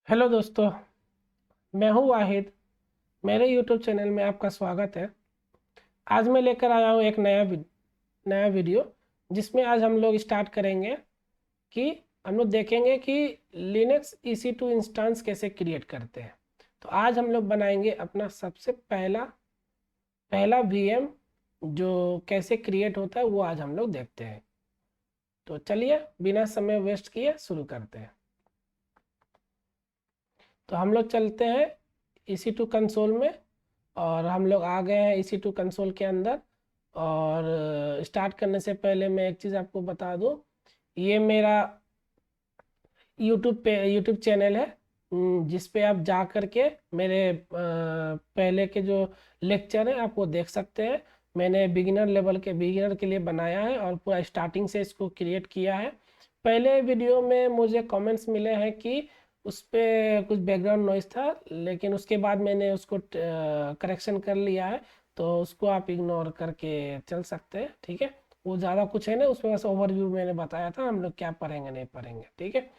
Hello दोस्तों, मैं हूं वाहिद। मेरे यूट्यूब चैनल में आपका स्वागत है। आज मैं लेकर आया हूं एक नया वीडियो, जिसमें आज हम लोग स्टार्ट करेंगे कि हम लोग देखेंगे कि लिनक्स EC2 इंस्टेंस कैसे क्रिएट करते हैं। तो आज हम लोग बनाएंगे अपना सबसे पहला पहला VM, जो कैसे क्रिएट होता है वो आज हम लोग देखते हैं। तो चलिए बिना समय वेस्ट किए शुरू करते हैं। तो हम लोग चलते हैं EC2 कंसोल में, और हम लोग आ गए हैं EC2 कंसोल के अंदर। और स्टार्ट करने से पहले मैं एक चीज़ आपको बता दूं, ये मेरा यूट्यूब चैनल है, जिस पे आप जा कर के मेरे पहले के जो लेक्चर हैं आप वो देख सकते हैं। मैंने बिगिनर के लिए बनाया है और पूरा स्टार्टिंग से इसको क्रिएट किया है। पहले वीडियो में मुझे कमेंट्स मिले हैं कि उस पर कुछ बैकग्राउंड नॉइस था, लेकिन उसके बाद मैंने उसको करेक्शन कर लिया है। तो उसको आप इग्नोर करके चल सकते हैं, ठीक है। वो ज़्यादा कुछ है ना, उसमें बस ओवरव्यू मैंने बताया था हम लोग क्या पढ़ेंगे नहीं पढ़ेंगे, ठीक है।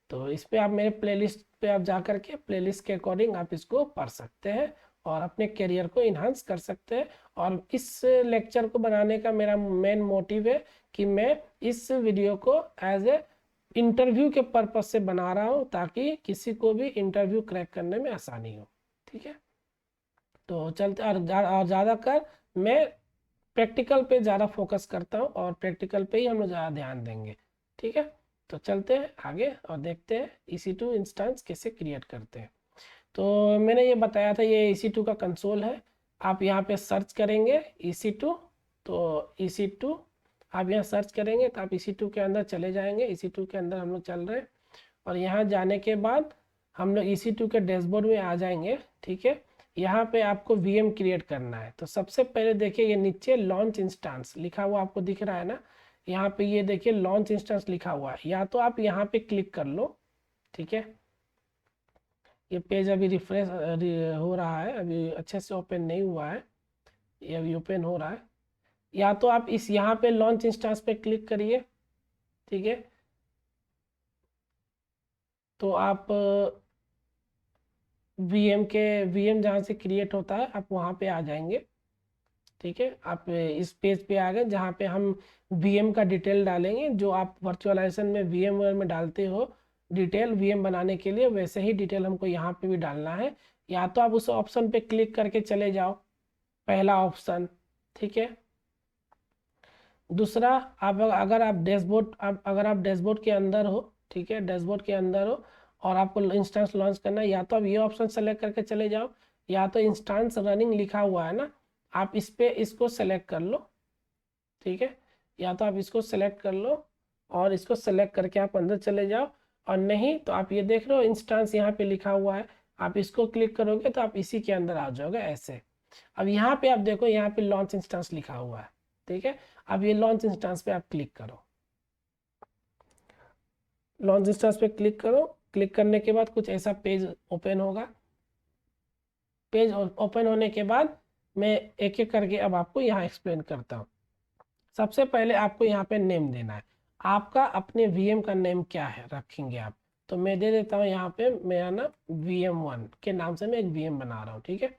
तो इस पे आप मेरे प्लेलिस्ट पे आप जा कर के प्लेलिस्ट के अकॉर्डिंग आप इसको पढ़ सकते हैं और अपने करियर को इन्हांस कर सकते हैं। और इस लेक्चर को बनाने का मेरा मेन मोटिव है कि मैं इस वीडियो को एज ए इंटरव्यू के पर्पज से बना रहा हूँ, ताकि किसी को भी इंटरव्यू क्रैक करने में आसानी हो, ठीक है। तो चलते और ज़्यादातर मैं प्रैक्टिकल पे ज़्यादा फोकस करता हूँ और प्रैक्टिकल पे ही हम लोग ज़्यादा ध्यान देंगे, ठीक है। तो चलते हैं आगे और देखते हैं EC2 इंस्टेंस कैसे क्रिएट करते हैं। तो मैंने ये बताया था, ये EC2 का कंसोल है। आप यहाँ पे सर्च करेंगे EC2, तो EC2 आप यहाँ सर्च करेंगे तो आप EC2 के अंदर चले जाएंगे। EC2 के अंदर हम लोग चल रहे हैं और यहाँ जाने के बाद हम लोग EC2 के डैशबोर्ड में आ जाएंगे, ठीक है। यहाँ पे आपको VM क्रिएट करना है। तो सबसे पहले देखिए, ये नीचे लॉन्च इंस्टेंस लिखा हुआ आपको दिख रहा है ना, यहाँ पे ये देखिए लॉन्च इंस्टेंस लिखा हुआ है। या तो आप यहाँ पे क्लिक कर लो, ठीक है। ये पेज अभी रिफ्रेश हो रहा है, अभी अच्छे से ओपन नहीं हुआ है, ये अभी ओपन हो रहा है। या तो आप इस यहाँ पे लॉन्च इंस्टेंस पे क्लिक करिए, ठीक है। तो आप VM जहाँ से क्रिएट होता है आप वहाँ पे आ जाएंगे, ठीक है। आप इस पेज पे आ गए जहाँ पे हम VM का डिटेल डालेंगे, जो आप वर्चुअलाइजेशन में VMware में डालते हो डिटेल VM बनाने के लिए, वैसे ही डिटेल हमको यहाँ पे भी डालना है। या तो आप उस ऑप्शन पे क्लिक करके चले जाओ, पहला ऑप्शन, ठीक है। दूसरा, आप अगर आप डैशबोर्ड के अंदर हो, ठीक है, डैशबोर्ड के अंदर हो और आपको इंस्टेंस लॉन्च करना है, या तो आप ये ऑप्शन सेलेक्ट करके चले जाओ, या तो इंस्टेंस रनिंग लिखा हुआ है ना, आप इस पे इसको सेलेक्ट कर लो, ठीक है। या तो आप इसको सेलेक्ट कर लो और इसको सेलेक्ट करके आप अंदर चले जाओ। और नहीं तो आप ये देख रहे हो इंस्टेंस यहाँ पे लिखा हुआ है, आप इसको क्लिक करोगे तो आप इसी के अंदर आ जाओगे ऐसे। अब यहाँ पे आप देखो, यहाँ पे लॉन्च इंस्टेंस लिखा हुआ है, ठीक है। अब ये लॉन्च इंस्टेंस पे आप क्लिक करो, लॉन्च इंस्टेंस पे क्लिक करो। क्लिक करने के बाद कुछ ऐसा पेज ओपन होगा। पेज ओपन होने के बाद मैं एक एक करके अब आपको यहाँ एक्सप्लेन करता हूँ। सबसे पहले आपको यहाँ पे नेम देना है। आपका अपने VM का नेम क्या है रखेंगे आप, तो मैं दे देता हूँ यहाँ पे मेरा ना VM1 के नाम से मैं एक VM बना रहा हूँ, ठीक है।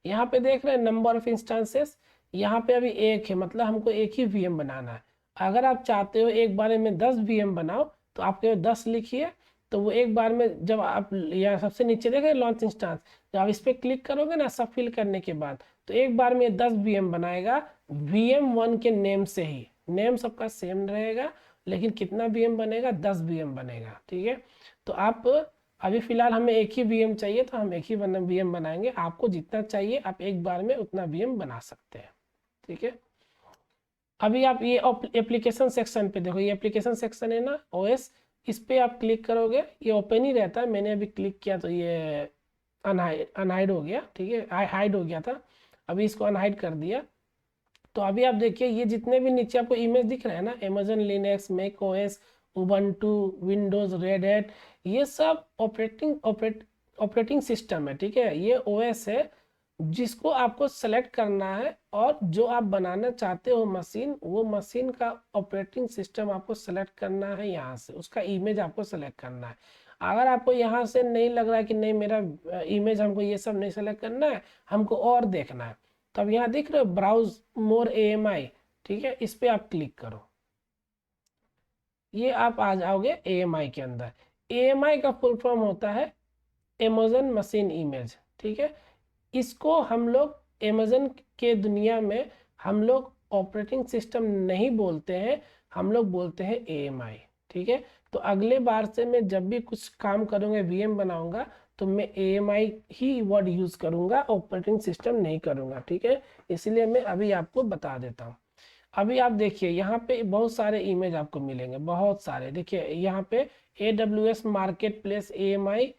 यहाँ पे देख रहे हैं नंबर ऑफ इंस्टेंसेस, यहाँ पे अभी एक है, मतलब हमको एक ही VM बनाना है। अगर आप चाहते हो एक बार में 10 VM बनाओ तो आप केवल 10 लिखिए। तो वो एक बार में जब आप यहाँ सबसे नीचे देख रहे हैं लॉन्च इंस्टेंस, जब आप इस पर क्लिक करोगे ना सब फिल करने के बाद, तो एक बार में 10 VM बनाएगा VM1 के नेम से ही। नेम सबका सेम रहेगा, लेकिन कितना VM बनेगा, 10 VM बनेगा, ठीक है। तो आप अभी फिलहाल हमें एक ही VM चाहिए तो हम एक ही VM बनाएंगे। आपको जितना चाहिए आप एक बार में उतना VM बना सकते हैं, ठीक है। अभी आप ये एप्लीकेशन सेक्शन पे देखो, ये एप्लीकेशन सेक्शन है ना OS, इस पे आप क्लिक करोगे ये ओपन ही रहता है। मैंने अभी क्लिक किया तो ये अनहाइड हो गया, ठीक है, हाइड हो गया था, अभी इसको अनहाइड कर दिया। तो अभी आप देखिए ये जितने भी नीचे आपको इमेज दिख रहे हैं ना, Amazon Linux, Mac OS, Ubuntu, Windows, Red Hat, ये सब ऑपरेटिंग सिस्टम है, ठीक है। ये OS है जिसको आपको सेलेक्ट करना है, और जो आप बनाना चाहते हो मशीन, वो मशीन का ऑपरेटिंग सिस्टम आपको सेलेक्ट करना है। यहाँ से उसका इमेज आपको सेलेक्ट करना है। अगर आपको यहाँ से नहीं लग रहा है कि नहीं मेरा इमेज हमको ये सब नहीं सेलेक्ट करना है, हमको और देखना है, तो अब यहाँ देख रहे हो ब्राउज मोर AMI, ठीक है, इस पे आप क्लिक करो, ये आप आ जाओगे AMI के अंदर। AMI का फुल फॉर्म होता है अमेजन मशीन इमेज, ठीक है। इसको हम लोग अमेजन के दुनिया में हम लोग ऑपरेटिंग सिस्टम नहीं बोलते हैं, हम लोग बोलते हैं AMI, ठीक है। तो अगले बार से मैं जब भी कुछ काम करूँगा, VM बनाऊंगा, तो मैं AMI ही वर्ड यूज़ करूँगा, ऑपरेटिंग सिस्टम नहीं करूँगा, ठीक है। इसलिए मैं अभी आपको बता देता हूँ। अभी आप देखिए यहाँ पे बहुत सारे इमेज आपको मिलेंगे, बहुत सारे। देखिए यहाँ पे AWS मार्केट प्लेस AMI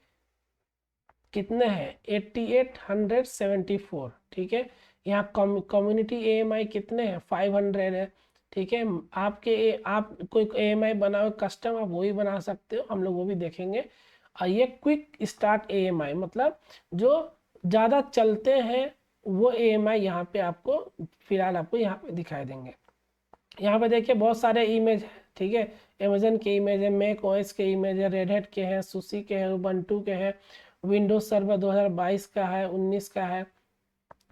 कितने हैं, 8874, ठीक है। यहाँ कम्युनिटी AMI कितने हैं, 500 है, ठीक है। आप कोई AMI बनाओ कस्टम, आप वही बना सकते हो, हम लोग वो भी देखेंगे। और ये क्विक स्टार्ट AMI मतलब जो ज़्यादा चलते हैं वो AMI यहाँ पे आपको फिलहाल आपको यहाँ पे दिखाई देंगे। यहाँ पे देखिए बहुत सारे इमेज है, ठीक है। अमेजन के इमेज है, मैक OS के इमेज है, रेड हैट के हैं, सुसी के हैं, उबंटू के हैं, विंडोज सर्वर 2022 का है, 19 का है,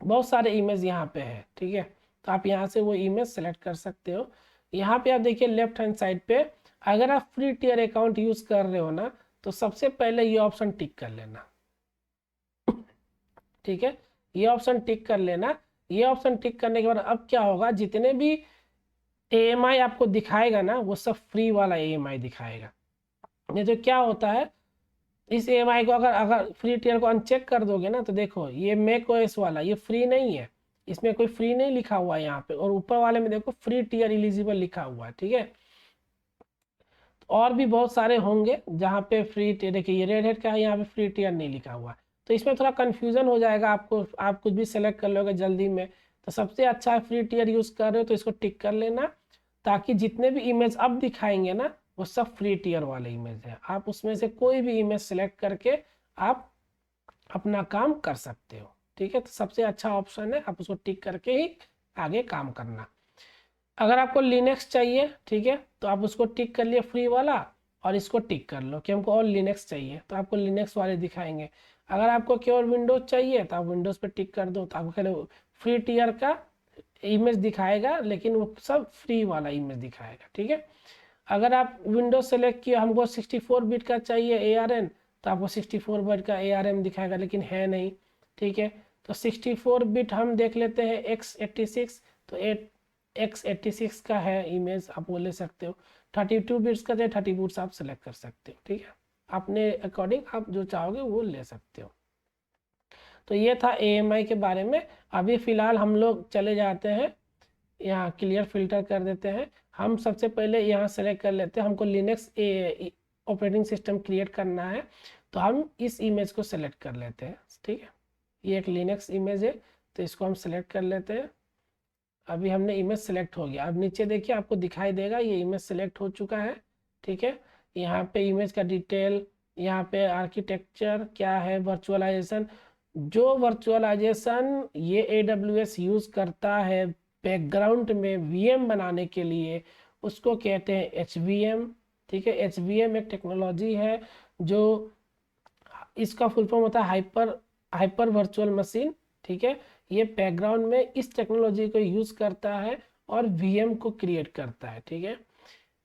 बहुत सारे इमेज यहाँ पे है, ठीक है। तो आप यहाँ से वो इमेज सेलेक्ट कर सकते हो। यहाँ पे आप देखिए लेफ्ट हैंड साइड पे, अगर आप फ्री टियर अकाउंट यूज कर रहे हो ना, तो सबसे पहले ये ऑप्शन टिक कर लेना, ठीक है। ये ऑप्शन टिक कर लेना। ये ऑप्शन टिक करने के बाद अब क्या होगा, जितने भी AMI आपको दिखाएगा ना, वो सब फ्री वाला AMI दिखाएगा। नहीं तो क्या होता है, इस AMI को अगर अगर फ्री टियर को अनचेक कर दोगे ना, तो देखो ये मैक OS वाला ये फ्री नहीं है, इसमें कोई फ्री नहीं लिखा हुआ है यहाँ पे, और ऊपर वाले में देखो फ्री टियर एलिजिबल लिखा हुआ है, ठीक है। और भी बहुत सारे होंगे जहाँ पे फ्री टियर, देखिए ये रेड हैट का है, यहाँ पे फ्री टियर नहीं लिखा हुआ है, तो इसमें थोड़ा कन्फ्यूजन हो जाएगा आपको, आप कुछ भी सेलेक्ट कर लोगे जल्दी में। तो सबसे अच्छा है फ्री टियर यूज़ कर रहे हो तो इसको टिक कर लेना, ताकि जितने भी इमेज अब दिखाएंगे ना, वो सब फ्री टियर वाले इमेज है। आप उसमें से कोई भी इमेज सेलेक्ट करके आप अपना काम कर सकते हो, ठीक है। तो सबसे अच्छा ऑप्शन है, आप उसको टिक करके ही आगे काम करना। अगर आपको लिनक्स चाहिए, ठीक है, तो आप उसको टिक कर लिए फ्री वाला, और इसको टिक कर लो कि हमको और लिनक्स चाहिए, तो आपको लिनक्स वाले दिखाएंगे। अगर आपको केवल विंडोज चाहिए तो आप विंडोज पे टिक कर दो, तो आपको केवल फ्री टियर का इमेज दिखाएगा, लेकिन वो सब फ्री वाला इमेज दिखाएगा, ठीक है। अगर आप विंडोज सेलेक्ट किया, हमको 64 बिट का चाहिए ARM, तो आपको 64 बिट का ARM दिखाएगा, लेकिन है नहीं, ठीक है। तो 64 बिट हम देख लेते हैं x86, तो x86 का है इमेज, आप वो ले सकते हो। 32 बिट्स का चाहिए, 30 बिट्स आप सेलेक्ट कर सकते हो, ठीक है। अपने अकॉर्डिंग आप जो चाहोगे वो ले सकते हो। तो ये था AMI के बारे में। अभी फ़िलहाल हम लोग चले जाते हैं, यहाँ क्लियर फिल्टर कर देते हैं। हम सबसे पहले यहाँ सेलेक्ट कर लेते हैं, हमको लिनक्स ऑपरेटिंग सिस्टम क्रिएट करना है, तो हम इस इमेज को सेलेक्ट कर लेते हैं, ठीक है। ये एक लिनक्स इमेज है, तो इसको हम सेलेक्ट कर लेते हैं। अभी हमने इमेज सेलेक्ट हो गया। अब नीचे देखिए आपको दिखाई देगा ये इमेज सेलेक्ट हो चुका है, ठीक है। यहाँ पे इमेज का डिटेल, यहाँ पे आर्किटेक्चर क्या है, वर्चुअलाइजेशन, जो वर्चुअलाइजेशन ये AWS यूज़ करता है बैकग्राउंड में VM बनाने के लिए, उसको कहते हैं HVM, ठीक है। HVM एक टेक्नोलॉजी है, जो इसका फुल फॉर्म होता है हाइपर वर्चुअल मशीन, ठीक है। ये बैकग्राउंड में इस टेक्नोलॉजी को यूज़ करता है और VM को क्रिएट करता है, ठीक है।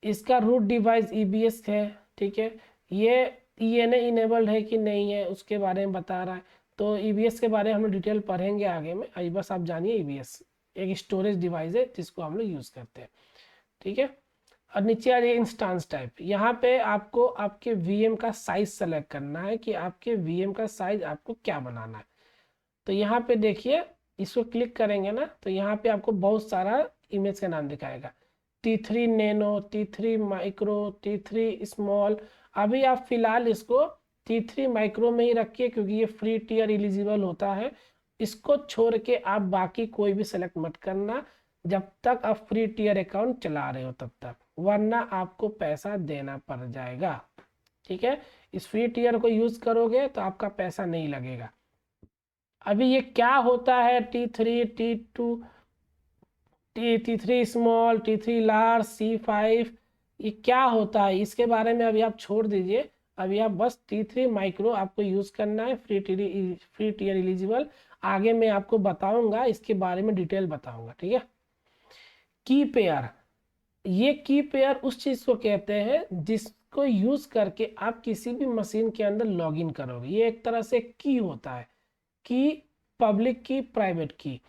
इसका रूट डिवाइस EBS है, ठीक है। ये ENA इनेबल्ड है कि नहीं है उसके बारे में बता रहा है, तो EBS के बारे में हम लोग डिटेल पढ़ेंगे आगे में, अभी बस आप जानिए EBS एक स्टोरेज डिवाइस है जिसको हम लोग यूज़ करते हैं, ठीक है। और नीचे आ रही है इंस्टांस टाइप, यहाँ पे आपको आपके VM का साइज सेलेक्ट करना है कि आपके VM का साइज आपको क्या बनाना है। तो यहाँ पे देखिए इसको क्लिक करेंगे ना, तो यहाँ पे आपको बहुत सारा इमेज का नाम दिखाएगा, T3 nano, T3 micro, T3 small. अभी आप फिलहाल इसको T3 माइक्रो में ही रखिए, क्योंकि ये फ्री टियर एलिजिबल होता है। इसको छोड़ के आप बाकी कोई भी सेलेक्ट मत करना, जब तक आप फ्री टियर अकाउंट चला रहे हो तब तक, वरना आपको पैसा देना पड़ जाएगा, ठीक है। इस फ्री टियर को यूज़ करोगे तो आपका पैसा नहीं लगेगा। अभी ये क्या होता है, T3, T2, T3 small, T3 large, C5, ये क्या होता है इसके बारे में अभी आप छोड़ दीजिए। अभी आप बस T3 माइक्रो आपको यूज़ करना है, फ्री टियर एलिजिबल। आगे मैं आपको बताऊंगा, इसके बारे में डिटेल बताऊंगा, ठीक है। की पेयर, ये की पेयर उस चीज़ को कहते हैं जिसको यूज़ करके आप किसी भी मशीन के अंदर लॉगिन करोगे। ये एक तरह से की होता है, की पब्लिक की, प्राइवेट की।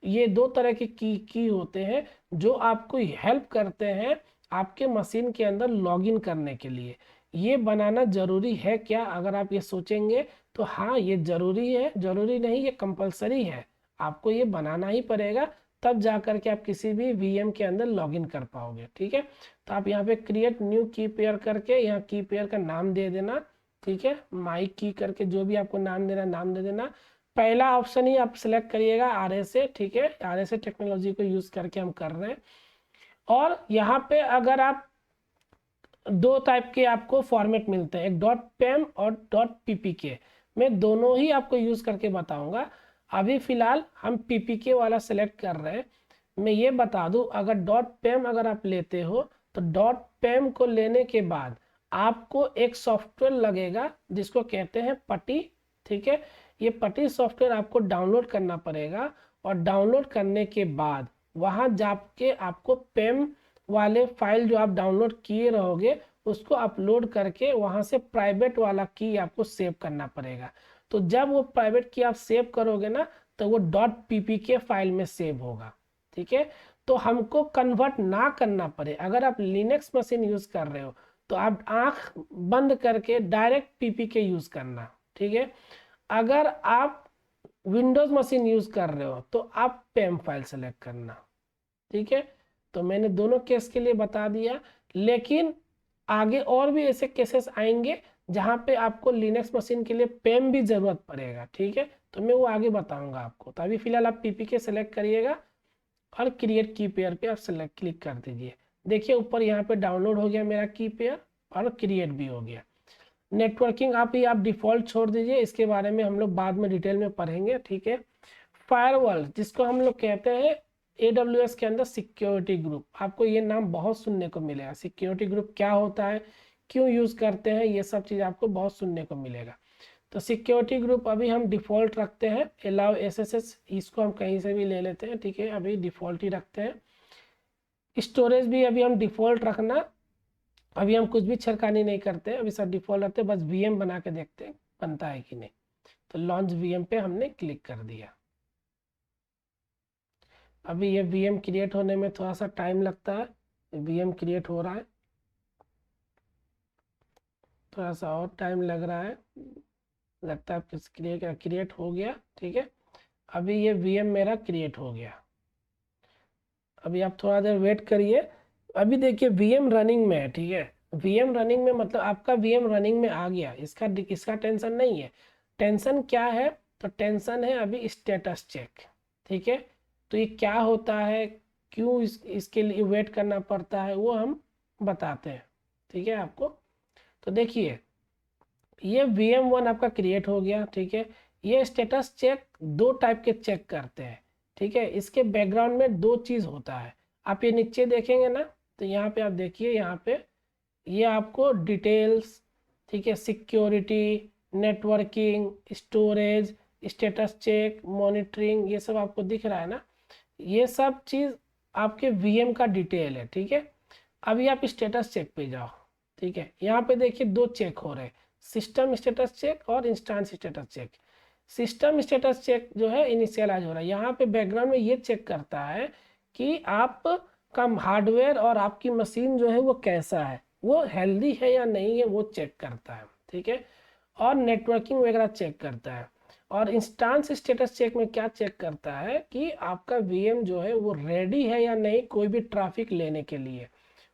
ये दो तरह के की होते हैं जो आपको हेल्प करते हैं आपके मशीन के अंदर लॉगिन करने के लिए। ये बनाना ज़रूरी है क्या, अगर आप ये सोचेंगे तो हाँ ये ज़रूरी है, ज़रूरी नहीं ये कंपलसरी है, आपको ये बनाना ही पड़ेगा, तब जा कर के आप किसी भी वीएम के अंदर लॉगिन कर पाओगे, ठीक है। तो आप यहाँ पे क्रिएट न्यू की पेयर करके यहाँ की पेयर का नाम दे देना, ठीक है, माई की करके जो भी आपको नाम देना नाम दे देना। पहला ऑप्शन ही आप सिलेक्ट करिएगा RSA, ठीक है, RSA टेक्नोलॉजी को यूज़ करके हम कर रहे हैं। और यहाँ पे अगर आप दो टाइप के आपको फॉर्मेट मिलते हैं, एक .pem और .ppk। मैं दोनों ही आपको यूज़ करके बताऊंगा। अभी फ़िलहाल हम ppk वाला सेलेक्ट कर रहे हैं। मैं ये बता दूं, अगर .pem अगर आप लेते हो तो .pem को लेने के बाद आपको एक सॉफ्टवेयर लगेगा जिसको कहते हैं पटी, ठीक है। ये पटी सॉफ्टवेयर आपको डाउनलोड करना पड़ेगा, और डाउनलोड करने के बाद वहाँ जाके आपको पेम वाले फाइल जो आप डाउनलोड किए रहोगे उसको अपलोड करके वहाँ से प्राइवेट वाला की आपको सेव करना पड़ेगा। तो जब वो प्राइवेट की आप सेव करोगे ना तो वो .ppk फाइल में सेव होगा, ठीक है। तो हमको कन्वर्ट ना करना पड़े, अगर आप लिनक्स मशीन यूज़ कर रहे हो तो आप आँख बंद करके डायरेक्ट ppk यूज़ करना, ठीक है। अगर आप विंडोज़ मशीन यूज़ कर रहे हो तो आप पेम फाइल सेलेक्ट करना, ठीक है। तो मैंने दोनों केस के लिए बता दिया, लेकिन आगे और भी ऐसे केसेस आएंगे जहाँ पे आपको लिनक्स मशीन के लिए पेम भी ज़रूरत पड़ेगा, ठीक है। तो मैं वो आगे बताऊंगा आपको। तो अभी फिलहाल आप ppk सेलेक्ट करिएगा और क्रिएट की पेयर पे आप सेलेक्ट क्लिक कर दीजिए। देखिए ऊपर यहाँ पे डाउनलोड हो गया मेरा की पेयर और क्रिएट भी हो गया। नेटवर्किंग आप डिफ़ॉल्ट छोड़ दीजिए, इसके बारे में हम लोग बाद में डिटेल में पढ़ेंगे, ठीक है। फायरवॉल जिसको हम लोग कहते हैं AWS के अंदर सिक्योरिटी ग्रुप, आपको ये नाम बहुत सुनने को मिलेगा। सिक्योरिटी ग्रुप क्या होता है, क्यों यूज़ करते हैं, ये सब चीज़ आपको बहुत सुनने को मिलेगा। तो सिक्योरिटी ग्रुप अभी हम डिफ़ॉल्ट रखते हैं, अलाउ SSH, इसको हम कहीं से भी ले लेते हैं, ठीक है, अभी डिफ़ॉल्ट ही रखते हैं। स्टोरेज भी अभी हम डिफ़ॉल्ट रखना, अभी हम कुछ भी छेड़खानी नहीं करते, अभी सब डिफ़ॉल्ट रखते हैं, बस VM बना के देखते हैं बनता है कि नहीं। तो लॉन्च VM पे हमने क्लिक कर दिया। अभी ये VM क्रिएट होने में थोड़ा सा टाइम लगता है, VM क्रिएट हो रहा है, थोड़ा सा और टाइम लग रहा है, लगता है क्रिएट हो गया, ठीक है। अभी ये VM मेरा क्रिएट हो गया। अभी आप थोड़ा देर वेट करिए। अभी देखिए VM रनिंग में है, ठीक है। VM रनिंग में मतलब आपका VM रनिंग में आ गया, इसका टेंशन नहीं है। टेंशन क्या है, तो टेंशन है अभी स्टेटस चेक, ठीक है। तो ये क्या होता है, क्यों इसके लिए वेट करना पड़ता है, वो हम बताते हैं, ठीक है आपको। तो देखिए ये VM1 आपका क्रिएट हो गया, ठीक है। ये स्टेटस चेक दो टाइप के चेक करते हैं, ठीक है। इसके बैकग्राउंड में दो चीज़ होता है। आप ये नीचे देखेंगे ना, तो यहाँ पे आप देखिए, यहाँ पे ये आपको डिटेल्स, ठीक है, security, networking, storage, status check, monitoring, ये सब आपको दिख रहा है ना। ये सब चीज़ आपके VM का डिटेल है, ठीक है। अभी आप स्टेटस चेक पे जाओ, ठीक है। यहाँ पे देखिए दो चेक हो रहे हैं, सिस्टम स्टेटस चेक और instance status check. System status check जो है इनिशियलाइज हो रहा है, यहाँ पे बैकग्राउंड में ये चेक करता है कि आप का हार्डवेयर और आपकी मशीन जो है वो कैसा है, वो हेल्दी है या नहीं है, वो चेक करता है, ठीक है। और नेटवर्किंग वगैरह चेक करता है। और इंस्टेंस स्टेटस चेक में क्या चेक करता है कि आपका VM जो है वो रेडी है या नहीं कोई भी ट्रैफिक लेने के लिए,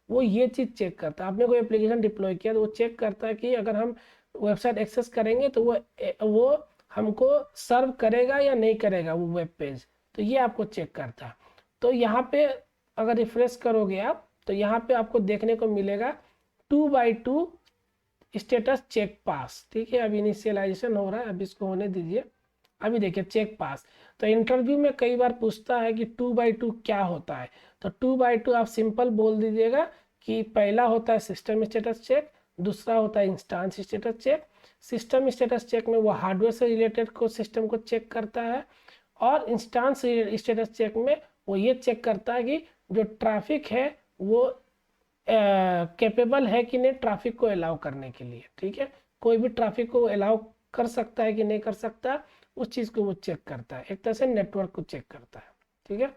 वो ये चीज़ चेक करता है। आपने कोई एप्लीकेशन डिप्लॉय किया तो वो चेक करता है कि अगर हम वेबसाइट एक्सेस करेंगे तो वो हमको सर्व करेगा या नहीं करेगा वो वेब पेज, तो ये आपको चेक करता है। तो यहाँ पे अगर रिफ्रेश करोगे आप तो यहाँ पे आपको देखने को मिलेगा 2x2 स्टेटस चेक पास, ठीक है। अभी इनिशियलाइजेशन हो रहा है, अभी इसको होने दीजिए। अभी देखिए चेक पास, तो इंटरव्यू में कई बार पूछता है कि 2x2 क्या होता है। तो 2x2 आप सिंपल बोल दीजिएगा कि पहला होता है सिस्टम स्टेटस चेक, दूसरा होता है instance status check. System status check में वो हार्डवेयर से रिलेटेड को सिस्टम को चेक करता है, और इंस्टेंस स्टेटस चेक में वो ये चेक करता है कि जो ट्रैफिक है वो कैपेबल है कि नहीं ट्रैफिक को अलाउ करने के लिए। ठीक है, कोई भी ट्रैफिक को अलाउ कर सकता है कि नहीं कर सकता, उस चीज़ को वो चेक करता है, एक तरह से नेटवर्क को चेक करता है। ठीक है,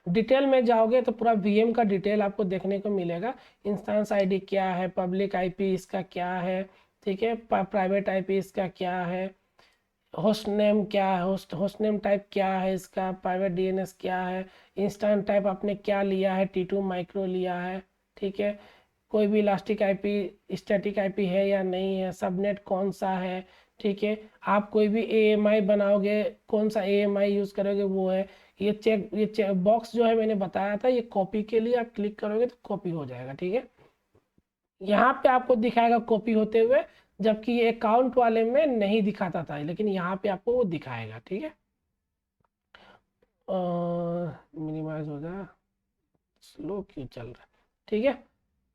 डिटेल में जाओगे तो पूरा वीएम का डिटेल आपको देखने को मिलेगा। इंस्टेंस आईडी क्या है, पब्लिक आईपी इसका क्या है, ठीक है, प्राइवेट आईपी इसका क्या है, होस्ट नेम क्या है, होस्ट नेम टाइप क्या है इसका, प्राइवेट डीएनएस क्या है, इंस्टेंस टाइप आपने क्या लिया है, T2 माइक्रो लिया है। ठीक है, कोई भी इलास्टिक आईपी स्टैटिक आईपी है या नहीं है, सबनेट कौन सा है। ठीक है, आप कोई भी AMI बनाओगे, कौन सा AMI यूज़ करोगे वो है। ये चेक बॉक्स जो है मैंने बताया था, ये कॉपी के लिए आप क्लिक करोगे तो कॉपी हो जाएगा। ठीक है, यहाँ पे आपको दिखाएगा कॉपी होते हुए, जबकि ये अकाउंट वाले में नहीं दिखाता था, लेकिन यहाँ पे आपको वो दिखाएगा। ठीक है, मिनिमाइज हो जाए, स्लो क्यों चल रहा है। ठीक है,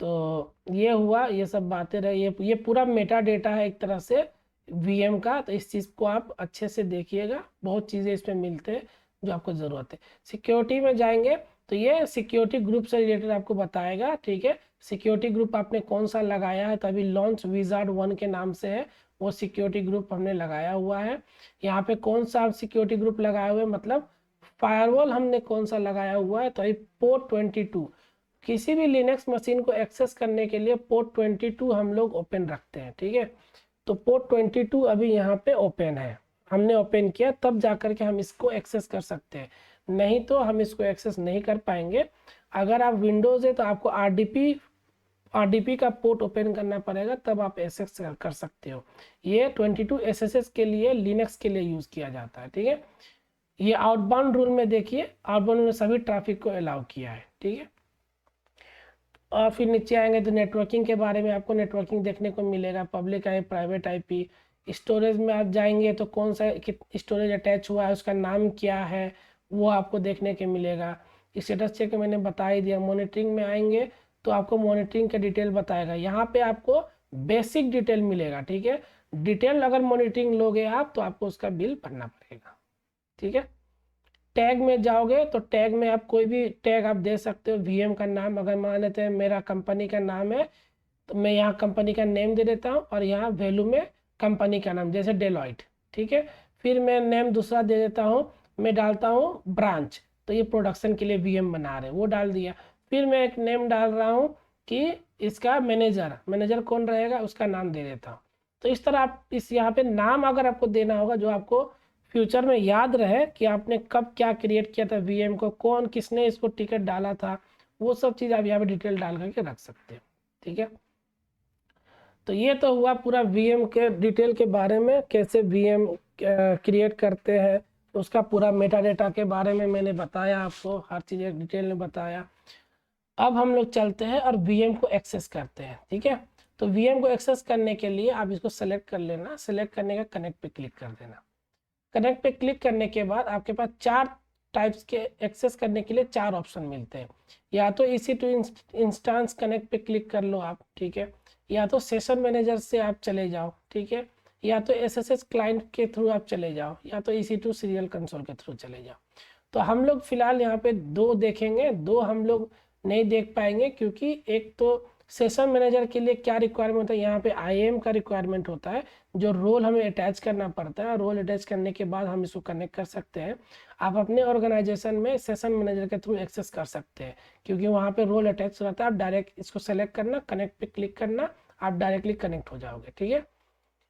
तो ये हुआ, ये सब बातें रही, ये पूरा मेटा डेटा है एक तरह से वीएम का। तो इस चीज़ को आप अच्छे से देखिएगा, बहुत चीज़ें इसमें मिलते हैं जो आपको ज़रूरत है। सिक्योरिटी में जाएंगे तो ये सिक्योरिटी ग्रुप से रिलेटेड आपको बताएगा। ठीक है, सिक्योरिटी ग्रुप आपने कौन सा लगाया है, तो अभी लॉन्च विजार्ड 1 के नाम से है वो सिक्योरिटी ग्रुप हमने लगाया हुआ है। यहाँ पे कौन सा आप सिक्योरिटी ग्रुप लगाए हुए, मतलब फायरवॉल हमने कौन सा लगाया हुआ है, तो अभी पोर्ट 22, किसी भी लिनक्स मशीन को एक्सेस करने के लिए पोर्ट 22 हम लोग ओपन रखते हैं। ठीक है, तो पोर्ट 22 अभी यहाँ पे ओपन है, हमने ओपन किया तब जाकर के हम इसको एक्सेस कर सकते हैं, नहीं तो हम इसको एक्सेस नहीं कर पाएंगे। अगर आप विंडोज़ है तो आपको आरडीपी का पोर्ट ओपन करना पड़ेगा, तब आप एक्सेस कर सकते हो। ये 22 SSH के लिए लिनक्स के लिए यूज़ किया जाता है। ठीक है, ये आउटबाउंड रूल में देखिए, आउटबाउंड में सभी ट्रैफिक को अलाउ किया है। ठीक है, और फिर नीचे आएंगे तो नेटवर्किंग के बारे में आपको नेटवर्किंग देखने को मिलेगा, पब्लिक आई प्राइवेट आईपी। स्टोरेज में आप जाएंगे तो कौन सा स्टोरेज अटैच हुआ है, उसका नाम क्या है, वो आपको देखने के मिलेगा। स्टेटस चेक मैंने बता ही दिया। मॉनिटरिंग में आएंगे तो आपको मॉनिटरिंग का डिटेल बताएगा, यहाँ पे आपको बेसिक डिटेल मिलेगा। ठीक है, डिटेल अगर मॉनिटरिंग लोगे आप तो आपको उसका बिल भरना पड़ेगा। ठीक है, टैग में जाओगे तो टैग में आप कोई भी टैग आप दे सकते हो। वीएम का नाम, अगर मान लेते हैं मेरा कंपनी का नाम है तो मैं यहाँ कंपनी का नेम दे देता हूँ, और यहाँ वैल्यू में कंपनी का नाम, जैसे डेलॉइट। ठीक है, फिर मैं नेम दूसरा दे देता हूँ, मैं डालता हूँ ब्रांच, तो ये प्रोडक्शन के लिए वीएम बना रहे, वो डाल दिया। फिर मैं एक नेम डाल रहा हूँ कि इसका मैनेजर कौन रहेगा, उसका नाम दे देता हूँ। तो इस तरह आप इस यहाँ पे नाम अगर आपको देना होगा जो आपको फ्यूचर में याद रहे कि आपने कब क्या क्रिएट किया था वीएम को, कौन किसने इसको टिकट डाला था, वो सब चीज़ आप यहाँ पे डिटेल डाल करके रख सकते हैं। ठीक है, तो ये तो हुआ पूरा वीएम के डिटेल के बारे में, कैसे वीएम क्रिएट करते हैं, उसका पूरा मेटा डेटा के बारे में मैंने बताया आपको, हर चीज़ एक डिटेल में बताया। अब हम लोग चलते हैं और वीएम को एक्सेस करते हैं। ठीक है, तो वीएम को एक्सेस करने के लिए आप इसको सेलेक्ट कर लेना, सेलेक्ट करने का कनेक्ट पे क्लिक कर देना। कनेक्ट पे क्लिक करने के बाद आपके पास 4 टाइप्स के एक्सेस करने के लिए 4 ऑप्शन मिलते हैं। या तो EC2 इंस्टेंस कनेक्ट पे क्लिक कर लो आप। ठीक है, या तो सेशन मैनेजर से आप चले जाओ। ठीक है, या तो SSH क्लाइंट के थ्रू आप चले जाओ, या तो EC2 सीरियल कंसोल के थ्रू चले जाओ। तो हम लोग फिलहाल यहाँ पे 2 देखेंगे, 2 हम लोग नहीं देख पाएंगे, क्योंकि एक तो सेशन मैनेजर के लिए क्या रिक्वायरमेंट होता है, यहाँ पे IAM का रिक्वायरमेंट होता है, जो रोल हमें अटैच करना पड़ता है। रोल अटैच करने के बाद हम इसको कनेक्ट कर सकते हैं। आप अपने ऑर्गेनाइजेशन में सेशन मैनेजर के थ्रू एक्सेस कर सकते हैं, क्योंकि वहाँ पे रोल अटैच रहता है। आप डायरेक्ट इसको सेलेक्ट करना, कनेक्ट पे क्लिक करना, आप डायरेक्टली कनेक्ट हो जाओगे। ठीक है,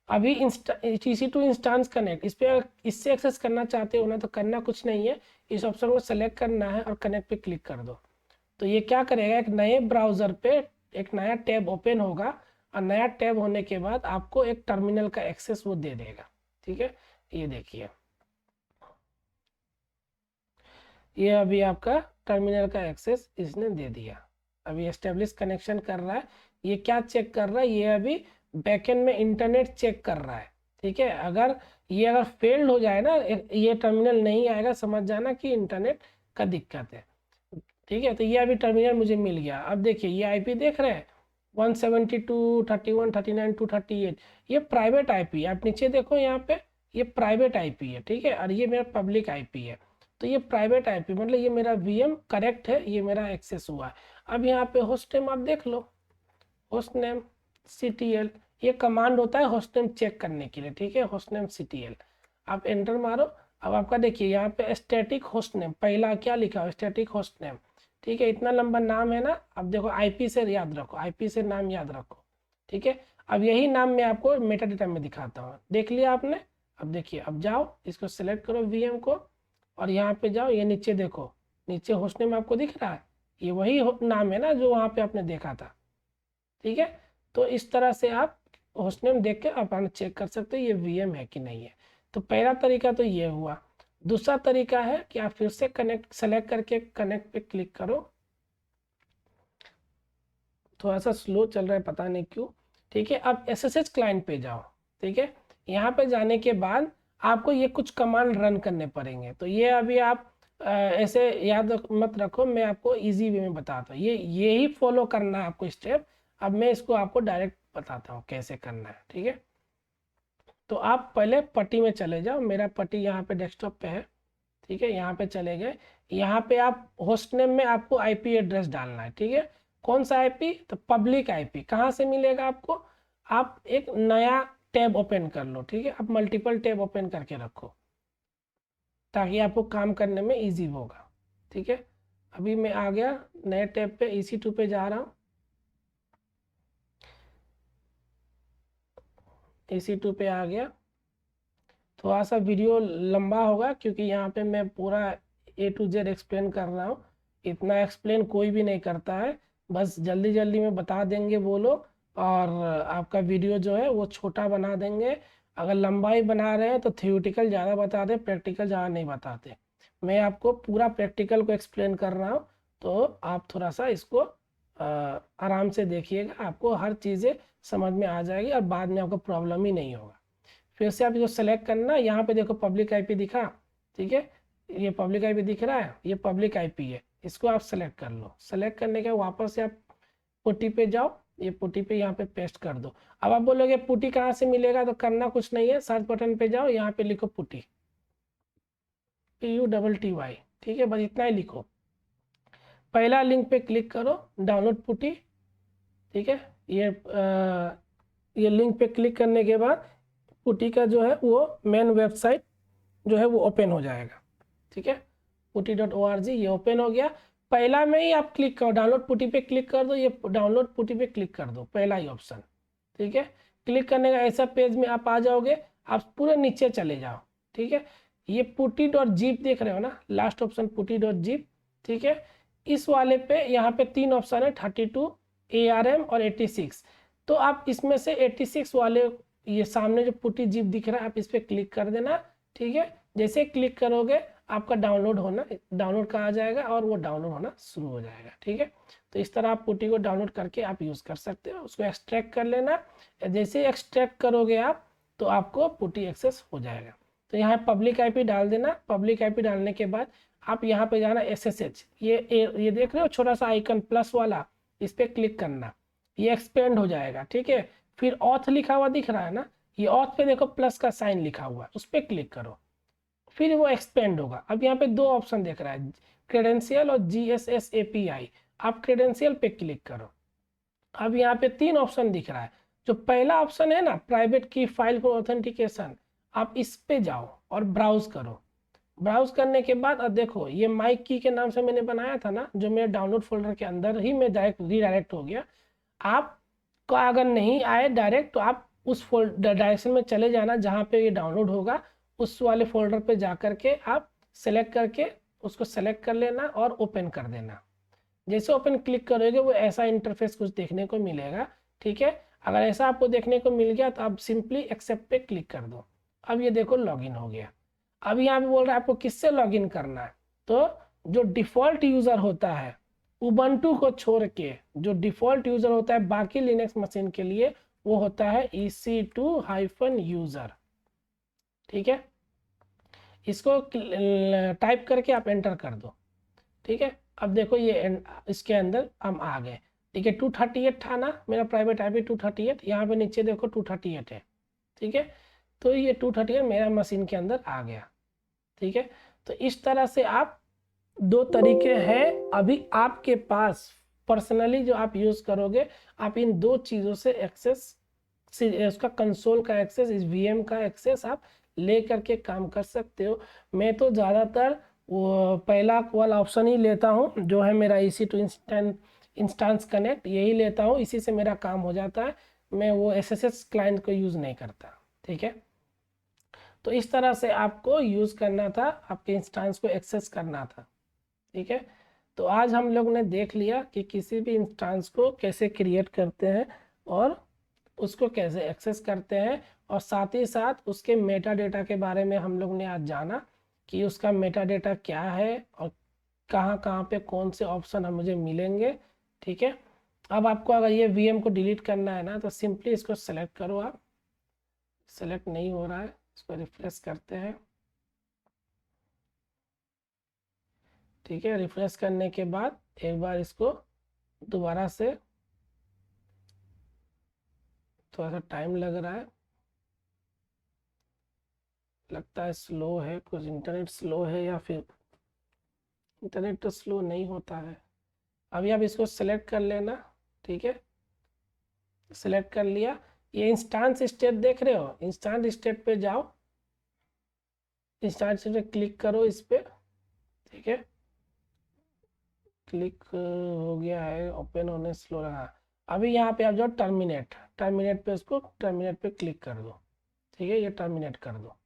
अभी EC2 इंस्टेंस कनेक्ट, इस पर इससे एक्सेस करना चाहते हो ना, तो करना कुछ नहीं है, इस ऑप्शन को सेलेक्ट करना है और कनेक्ट पे क्लिक कर दो। तो ये क्या करेगा, एक नए ब्राउज़र पे एक नया टैब ओपन होगा, और नया टैब होने के बाद आपको एक टर्मिनल का एक्सेस वो दे देगा। ठीक है, ये देखिए, ये अभी आपका टर्मिनल का एक्सेस इसने दे दिया। अभी एस्टेब्लिश कनेक्शन कर रहा है। ये क्या चेक कर रहा है, ये अभी बैकएंड में इंटरनेट चेक कर रहा है। ठीक है, अगर फेल्ड हो जाए ना, ये टर्मिनल नहीं आएगा, समझ जाना कि इंटरनेट का दिक्कत है। ठीक है, तो ये अभी टर्मिनल मुझे मिल गया। अब देखिए, ये IP देख रहे हैं, 172 31 39 238 ये प्राइवेट आईपी है। आप नीचे देखो यहाँ पे ये प्राइवेट आईपी है, ठीक है, और ये मेरा पब्लिक आईपी है। तो ये प्राइवेट आईपी मतलब ये मेरा वीएम करेक्ट है, ये मेरा एक्सेस हुआ है। अब यहाँ पे होस्ट नेम आप देख लो, होस्ट नेम ctl, ये कमांड होता है होस्ट नेम चेक करने के लिए, ठीक है, होस्ट नेम ctl। आप एंटर मारो। अब आपका देखिए यहाँ पे स्टैटिक होस्ट नेम, पहला क्या लिखा हो, स्टैटिक होस्ट नेम, ठीक है, इतना लंबा नाम है ना। अब देखो आईपी से याद रखो, आईपी से नाम याद रखो, ठीक है। अब यही नाम मैं आपको मेटा डेटा में दिखाता हूँ, देख लिया आपने। अब देखिए, अब जाओ इसको सेलेक्ट करो वीएम को, और यहाँ पे जाओ, ये नीचे देखो, नीचे होस्ट नेम आपको दिख रहा है, ये वही नाम है ना जो वहाँ पे आपने देखा था, ठीक है। तो इस तरह से आप होस्ट नेम देख के अपना चेक कर सकते हो ये वीएम है कि नहीं है। तो पहला तरीका तो ये हुआ। दूसरा तरीका है कि आप फिर से कनेक्ट सेलेक्ट करके कनेक्ट पे क्लिक करो। थोड़ा सा स्लो चल रहा है पता नहीं क्यों, ठीक है। अब एसएसएच क्लाइंट पे जाओ, ठीक है। यहाँ पे जाने के बाद आपको ये कुछ कमांड रन करने पड़ेंगे। तो ये अभी आप ऐसे याद मत रखो, मैं आपको इजी वे में बताता हूँ, ये ही फॉलो करना है आपको स्टेप। अब मैं इसको आपको डायरेक्ट बताता हूँ कैसे करना है, ठीक है। तो आप पहले पट्टी में चले जाओ, मेरा पट्टी यहाँ पे डेस्कटॉप पे है, ठीक है। यहाँ पे चले गए, यहाँ पे आप होस्ट नेम में आपको आईपी एड्रेस डालना है, ठीक है। कौन सा आईपी, तो पब्लिक आईपी। कहाँ से मिलेगा आपको, आप एक नया टैब ओपन कर लो, ठीक है। आप मल्टीपल टैब ओपन करके रखो ताकि आपको काम करने में इजी होगा, ठीक है। अभी मैं आ गया नए टैब पे, EC2 पे जा रहा हूँ। EC2 पे आ गया। थोड़ा सा वीडियो लंबा होगा क्योंकि यहाँ पे मैं पूरा A to Z एक्सप्लेन कर रहा हूँ। इतना एक्सप्लेन कोई भी नहीं करता है, बस जल्दी जल्दी में बता देंगे वो लोग, और आपका वीडियो जो है वो छोटा बना देंगे। अगर लंबाई बना रहे हैं तो थ्योरेटिकल ज़्यादा बताते, प्रैक्टिकल ज़्यादा नहीं बताते। मैं आपको पूरा प्रैक्टिकल को एक्सप्लेन कर रहा हूँ, तो आप थोड़ा सा इसको आराम से देखिएगा, आपको हर चीज़ें समझ में आ जाएगी और बाद में आपको प्रॉब्लम ही नहीं होगा। फिर से आप इसको सेलेक्ट करना, यहाँ पे देखो पब्लिक आईपी दिखा, ठीक है, ये पब्लिक आईपी दिख रहा है, ये पब्लिक आईपी है, इसको आप सेलेक्ट कर लो। सेलेक्ट करने के वापस से आप पुटी पे जाओ, ये पुटी पे यहाँ पे पेस्ट कर दो। अब आप बोलोगे पुटी कहाँ से मिलेगा, तो करना कुछ नहीं है, सर्च बटन पे जाओ, यहाँ पे लिखो पुटी, PUTTY, ठीक है, बस इतना ही लिखो। पहला लिंक पे क्लिक करो, डाउनलोड पुटी, ठीक है। ये लिंक पे क्लिक करने के बाद पुटी का जो है वो मेन वेबसाइट जो है वो ओपन हो जाएगा, ठीक है। putti.org ये ओपन हो गया। पहला में ही आप क्लिक करो, डाउनलोड पुटी पे क्लिक कर दो, ये डाउनलोड पुटी पे क्लिक कर दो, पहला ही ऑप्शन, ठीक है। क्लिक करने का ऐसा पेज में आप आ जाओगे, आप पूरे नीचे चले जाओ, ठीक है। ये putti.zip देख रहे हो ना, लास्ट ऑप्शन putti.zip, ठीक है। इस वाले पे यहाँ पे 3 ऑप्शन है, 32 ARM और 86। तो आप इसमें से 86 वाले, ये सामने जो पुटी जिप दिख रहा है आप इस पर क्लिक कर देना, ठीक है। जैसे क्लिक करोगे आपका डाउनलोड का आ जाएगा और वो डाउनलोड होना शुरू हो जाएगा, ठीक है। तो इस तरह आप पुटी को डाउनलोड करके आप यूज़ कर सकते हो। उसको एक्सट्रैक्ट कर लेना, जैसे एक्सट्रैक्ट करोगे आप तो आपको पुटी एक्सेस हो जाएगा। तो यहाँ पब्लिक आईपी डाल देना। पब्लिक आईपी डालने के बाद आप यहाँ पे जाना SSH, ये देख रहे हो छोटा सा आइकन प्लस वाला, इस पर क्लिक करना, ये एक्सपेंड हो जाएगा, ठीक है। फिर ऑथ लिखा हुआ दिख रहा है ना, ये ऑथ पे देखो प्लस का साइन लिखा हुआ है, उस पर क्लिक करो, फिर वो एक्सपेंड होगा। अब यहाँ पे 2 ऑप्शन देख रहा है, क्रेडेंशियल और GSS API। आप क्रेडेंशियल पे क्लिक करो। अब यहाँ पे 3 ऑप्शन दिख रहा है, जो पहला ऑप्शन है ना प्राइवेट की फाइल फॉर ऑथेंटिकेशन, आप इस पे जाओ और ब्राउज करो। ब्राउज करने के बाद अब देखो ये माइक की के नाम से मैंने बनाया था ना, जो मेरे डाउनलोड फोल्डर के अंदर ही मैं डायरेक्ट रीडायरेक्ट हो गया। आप का अगर नहीं आए डायरेक्ट तो आप उस फोल्डर डायरेक्शन में चले जाना जहाँ पे ये डाउनलोड होगा, उस वाले फोल्डर पे जा करके आप सेलेक्ट करके उसको सेलेक्ट कर लेना और ओपन कर देना। जैसे ओपन क्लिक करोगे वो ऐसा इंटरफेस कुछ देखने को मिलेगा, ठीक है। अगर ऐसा आपको देखने को मिल गया तो आप सिंपली एक्सेप्ट पे क्लिक कर दो। अब ये देखो लॉगिन हो गया। अब यहाँ पे बोल रहा है आपको किससे लॉगिन करना है, तो जो डिफ़ॉल्ट यूज़र होता है उबंटू को छोड़ के, जो डिफ़ॉल्ट यूज़र होता है बाकी लिनक्स मशीन के लिए, वो होता है EC2-user, ठीक है। इसको टाइप करके आप एंटर कर दो, ठीक है। अब देखो ये इसके अंदर हम आ गए, ठीक है। 238 था ना मेरा प्राइवेट आईपी 238, यहाँ पे नीचे देखो 238 है, ठीक है। तो ये 238 मेरा मशीन के अंदर आ गया, ठीक है। तो इस तरह से आप दो तरीके हैं अभी आपके पास पर्सनली जो आप यूज़ करोगे, आप इन दो चीज़ों से एक्सेस, उसका कंसोल का एक्सेस, इस वीएम का एक्सेस आप ले करके काम कर सकते हो। मैं तो ज़्यादातर वो पहला वाला ऑप्शन ही लेता हूँ जो है मेरा EC2 इंस्टेंस कनेक्ट, यही लेता हूँ, इसी से मेरा काम हो जाता है। मैं वो SSH क्लाइंट को यूज़ नहीं करता, ठीक है। तो इस तरह से आपको यूज़ करना था, आपके इंस्टेंस को एक्सेस करना था, ठीक है। तो आज हम लोग ने देख लिया कि किसी भी इंस्टेंस को कैसे क्रिएट करते हैं और उसको कैसे एक्सेस करते हैं, और साथ ही साथ उसके मेटा डेटा के बारे में हम लोग ने आज जाना कि उसका मेटा डेटा क्या है और कहाँ कहाँ पे कौन से ऑप्शन हम मुझे मिलेंगे, ठीक है। अब आपको अगर ये वीएम को डिलीट करना है ना, तो सिंपली इसको सेलेक्ट करो। आप सेलेक्ट नहीं हो रहा है, इसको रिफ्रेश करते हैं, ठीक है। रिफ्रेश करने के बाद एक बार इसको दोबारा से, थोड़ा सा टाइम लग रहा है, लगता है स्लो है, कुछ इंटरनेट स्लो है, या फिर इंटरनेट तो स्लो नहीं होता है। अभी आप इसको सेलेक्ट कर लेना, ठीक है। सेलेक्ट कर लिया, ये इंस्टेंस स्टेट देख रहे हो, इंस्टेंस स्टेट पे जाओ, इंस्टेंस स्टेट पे क्लिक करो इस पे, ठीक है। क्लिक हो गया है, ओपन होने स्लो रहा। अभी यहाँ पे आप जाओ टर्मिनेट, टर्मिनेट पे उसको टर्मिनेट पे क्लिक कर दो, ठीक है। ये टर्मिनेट कर दो।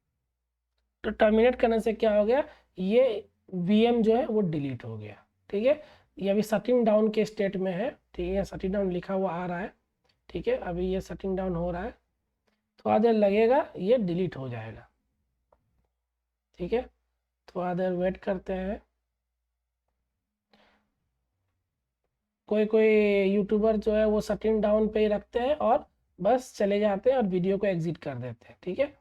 तो टर्मिनेट करने से क्या हो गया, ये वीएम जो है वो डिलीट हो गया, ठीक है। ये अभी शटिंग डाउन के स्टेट में है, ठीक है। शटिंग डाउन लिखा हुआ आ रहा है, ठीक है। अभी ये शटिंग डाउन हो रहा है, थोड़ा देर लगेगा, ये डिलीट हो जाएगा, ठीक है। थोड़ा देर वेट करते हैं। कोई कोई यूट्यूबर जो है वो शटिंग डाउन पे ही रखते हैं और बस चले जाते हैं और वीडियो को एग्जिट कर देते हैं, ठीक है।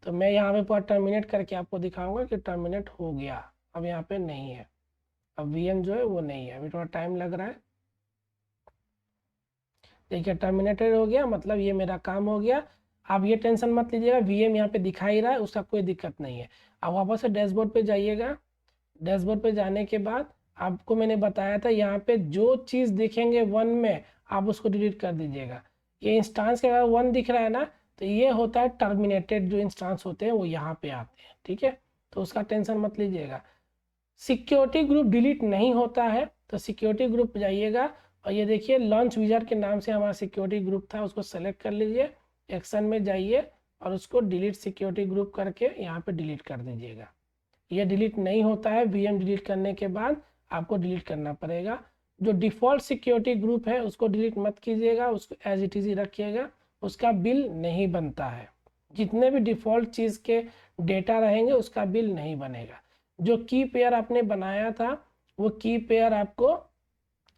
तो मैं यहाँ पे पूरा टर्मिनेट करके आपको दिखाऊंगा कि टर्मिनेट हो गया, अब यहाँ पे नहीं है, अब वीएम जो है वो नहीं है, अभी थोड़ा टाइम लग रहा है। देखिए टर्मिनेटेड हो गया, मतलब ये मेरा काम हो गया। आप ये टेंशन मत लीजिएगा, वीएम यहाँ पे दिखा ही रहा है, उसका कोई दिक्कत नहीं है। अब वापस से डैशबोर्ड पे जाइएगा। डैशबोर्ड पे जाने के बाद आपको मैंने बताया था यहाँ पे जो चीज़ दिखेंगे वन में आप उसको डिलीट कर दीजिएगा। ये इंस्टांस के अगर वन दिख रहा है ना, तो ये होता है टर्मिनेटेड, जो इंस्टांस होते हैं वो यहाँ पे आते हैं, ठीक है। तो उसका टेंशन मत लीजिएगा। सिक्योरिटी ग्रुप डिलीट नहीं होता है, तो सिक्योरिटी ग्रुप जाइएगा और ये देखिए लॉन्च विजर के नाम से हमारा सिक्योरिटी ग्रुप था, उसको सेलेक्ट कर लीजिए, एक्शन में जाइए और उसको डिलीट सिक्योरिटी ग्रुप करके यहाँ पे डिलीट कर दीजिएगा। ये डिलीट नहीं होता है, वीएम डिलीट करने के बाद आपको डिलीट करना पड़ेगा। जो डिफ़ॉल्ट सिक्योरिटी ग्रुप है उसको डिलीट मत कीजिएगा, उसको एज इट इज़ ही रखिएगा, उसका बिल नहीं बनता है। जितने भी डिफ़ॉल्ट चीज़ के डेटा रहेंगे उसका बिल नहीं बनेगा। जो की पेयर आपने बनाया था वो की पेयर आपको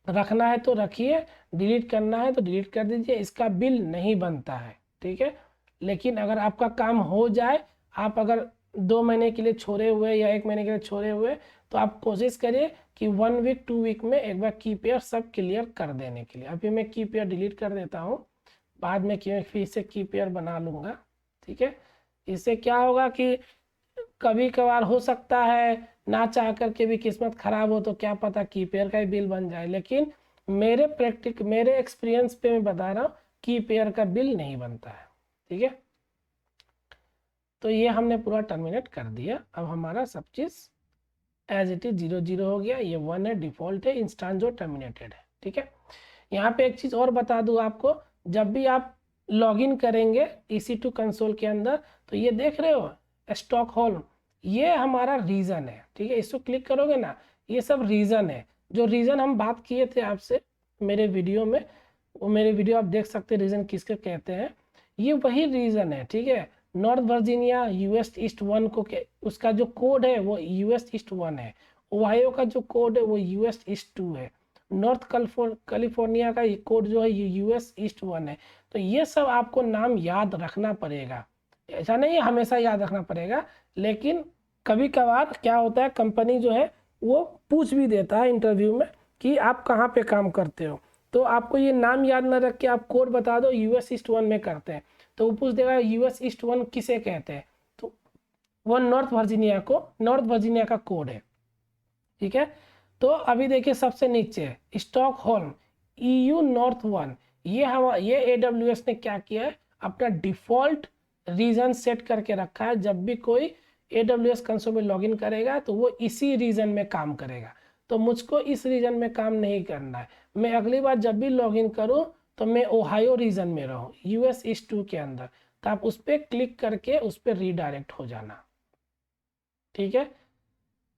रखना है तो रखिए, डिलीट करना है तो डिलीट कर दीजिए, इसका बिल नहीं बनता है, ठीक है। लेकिन अगर आपका काम हो जाए, आप अगर 2 महीने के लिए छोड़े हुए या 1 महीने के लिए छोड़े हुए, तो आप कोशिश करिए कि 1 वीक 2 वीक में एक बार की पेयर सब क्लियर कर देने के लिए। अभी मैं की पेयर डिलीट कर देता हूँ, बाद में फिर से की पेयर बना लूँगा, ठीक है। इससे क्या होगा कि कभी कभार हो सकता है ना चाह करके भी किस्मत खराब हो, तो क्या पता की पेयर का ही बिल बन जाए, लेकिन मेरे एक्सपीरियंस पे मैं बता रहा हूँ की पेयर का बिल नहीं बनता है, ठीक है। तो ये हमने पूरा टर्मिनेट कर दिया। अब हमारा सब चीज़ एज इट इज 0 0 हो गया, ये 1 है, डिफॉल्ट है, इंस्टांस जो टर्मिनेटेड है, ठीक है। यहाँ पे एक चीज़ और बता दूँ आपको, जब भी आप लॉगिन करेंगे EC2 कंसोल के अंदर, तो ये देख रहे हो स्टॉकहोल्म, ये हमारा रीज़न है, ठीक है। इसको क्लिक करोगे ना, ये सब रीज़न है। जो रीज़न हम बात किए थे आपसे मेरे वीडियो में, वो मेरे वीडियो आप देख सकते हैं, रीज़न किसके कहते हैं, ये वही रीज़न है, ठीक है। नॉर्थ वर्जीनिया US ईस्ट 1 को उसका जो कोड है वो US ईस्ट 1 है। ओहायो का जो कोड है वो US ईस्ट 2 है। नॉर्थ कैलिफोर्निया का कोड जो है ये US ईस्ट 1 है। तो ये सब आपको नाम याद रखना पड़ेगा, ऐसा नहीं है हमेशा याद रखना पड़ेगा, लेकिन कभी कभार क्या होता है कंपनी जो है वो पूछ भी देता है इंटरव्यू में कि आप कहाँ पे काम करते हो, तो आपको ये नाम याद ना रख के आप कोड बता दो US ईस्ट 1 में करते हैं, तो वो पूछ देगा US ईस्ट 1 किसे कहते हैं, तो वो नॉर्थ वर्जीनिया का कोड है। ठीक है, तो अभी देखिए सबसे नीचे स्टॉकहोल्म EU नॉर्थ 1, ये AWS ने क्या किया है, अपना डिफॉल्ट रीजन सेट करके रखा है। जब भी कोई AWS कंसोल में लॉगिन करेगा तो वो इसी रीजन में काम करेगा। तो मुझको इस रीजन में काम नहीं करना है, मैं अगली बार जब भी लॉगिन करूं तो मैं ओहायो रीजन में रहूं, US ईस्ट 2 के अंदर। तो आप उस पर क्लिक करके उस पर रीडायरेक्ट हो जाना। ठीक है,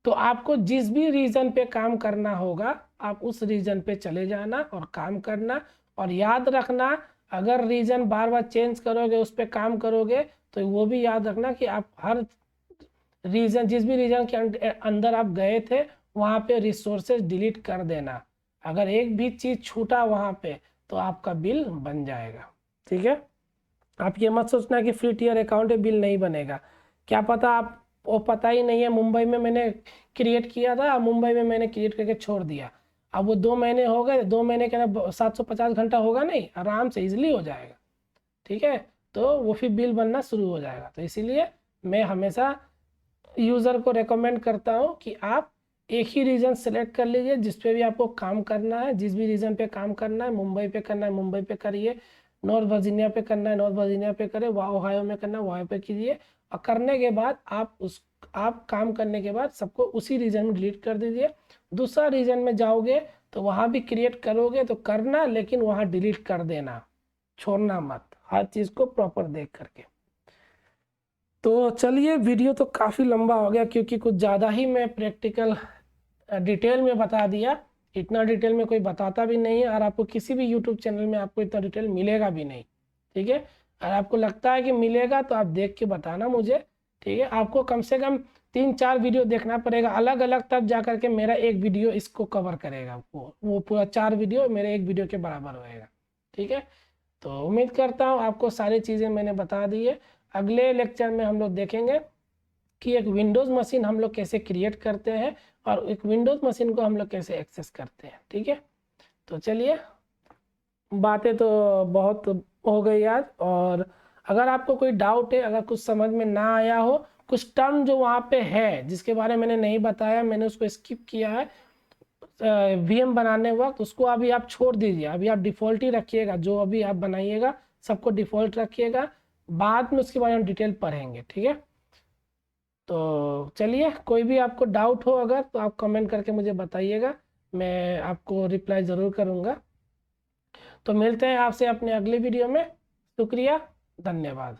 तो आपको जिस भी रीजन पे काम करना होगा आप उस रीजन पे चले जाना और काम करना। और याद रखना, अगर रीजन बार बार चेंज करोगे, उस पर काम करोगे, तो वो भी याद रखना कि आप हर रीजन, जिस भी रीजन के अंदर आप गए थे वहाँ पे रिसोर्सेज डिलीट कर देना। अगर एक भी चीज़ छूटा वहाँ पे तो आपका बिल बन जाएगा। ठीक है, आप ये मत सोचना कि फ्री टियर अकाउंट में बिल नहीं बनेगा। क्या पता आप, वो पता ही नहीं है, मुंबई में मैंने क्रिएट किया था, मुंबई में मैंने क्रिएट करके छोड़ दिया, अब वो 2 महीने हो गए, 2 महीने के अंदर 750 घंटा होगा नहीं, आराम से इजीली हो जाएगा। ठीक है, तो वो फिर बिल बनना शुरू हो जाएगा। तो इसीलिए मैं हमेशा यूज़र को रेकमेंड करता हूँ कि आप एक ही रीजन सेलेक्ट कर लीजिए जिस पे भी आपको काम करना है। जिस भी रीजन पे काम करना है, मुंबई पे करना है मुंबई पे करिए, नॉर्थ वर्जीनिया पे करना है नॉर्थ वर्जीनिया पे करें, ओहायो में करना है ओहायो पे कीजिए। और करने के बाद आप काम करने के बाद सबको उसी रीजन में डिलीट कर दीजिए। दूसरा रीजन में जाओगे तो वहाँ भी क्रिएट करोगे तो करना, लेकिन वहाँ डिलीट कर देना, छोड़ना मत, हर चीज़ को प्रॉपर देख करके। तो चलिए, वीडियो तो काफ़ी लंबा हो गया क्योंकि कुछ ज़्यादा ही मैं प्रैक्टिकल डिटेल में बता दिया। इतना डिटेल में कोई बताता भी नहीं है, और आपको किसी भी यूट्यूब चैनल में आपको इतना डिटेल मिलेगा भी नहीं। ठीक है, अगर आपको लगता है कि मिलेगा तो आप देख के बताना मुझे। ठीक है, आपको कम से कम 3-4 वीडियो देखना पड़ेगा अलग अलग, तब जा करके मेरा एक वीडियो इसको कवर करेगा। वो पूरा 4 वीडियो मेरे एक वीडियो के बराबर होएगा। ठीक है, तो उम्मीद करता हूँ आपको सारी चीज़ें मैंने बता दी है। अगले लेक्चर में हम लोग देखेंगे कि एक विंडोज़ मशीन हम लोग कैसे क्रिएट करते हैं और एक विंडोज़ मशीन को हम लोग कैसे एक्सेस करते हैं। ठीक है, तो चलिए, बातें तो बहुत हो गई आज। और अगर आपको कोई डाउट है, अगर कुछ समझ में ना आया हो, कुछ टर्म जो वहाँ पे है जिसके बारे में मैंने नहीं बताया, मैंने उसको स्किप किया है VM बनाने वक्त, उसको अभी आप छोड़ दीजिए, अभी आप डिफ़ॉल्ट ही रखिएगा। जो अभी आप बनाइएगा सबको डिफ़ॉल्ट रखिएगा, बाद में उसके बारे में डिटेल पढ़ेंगे। ठीक है, तो चलिए, कोई भी आपको डाउट हो अगर, तो आप कमेंट करके मुझे बताइएगा, मैं आपको रिप्लाई ज़रूर करूँगा। तो मिलते हैं आपसे अपने अगले वीडियो में। शुक्रिया, धन्यवाद।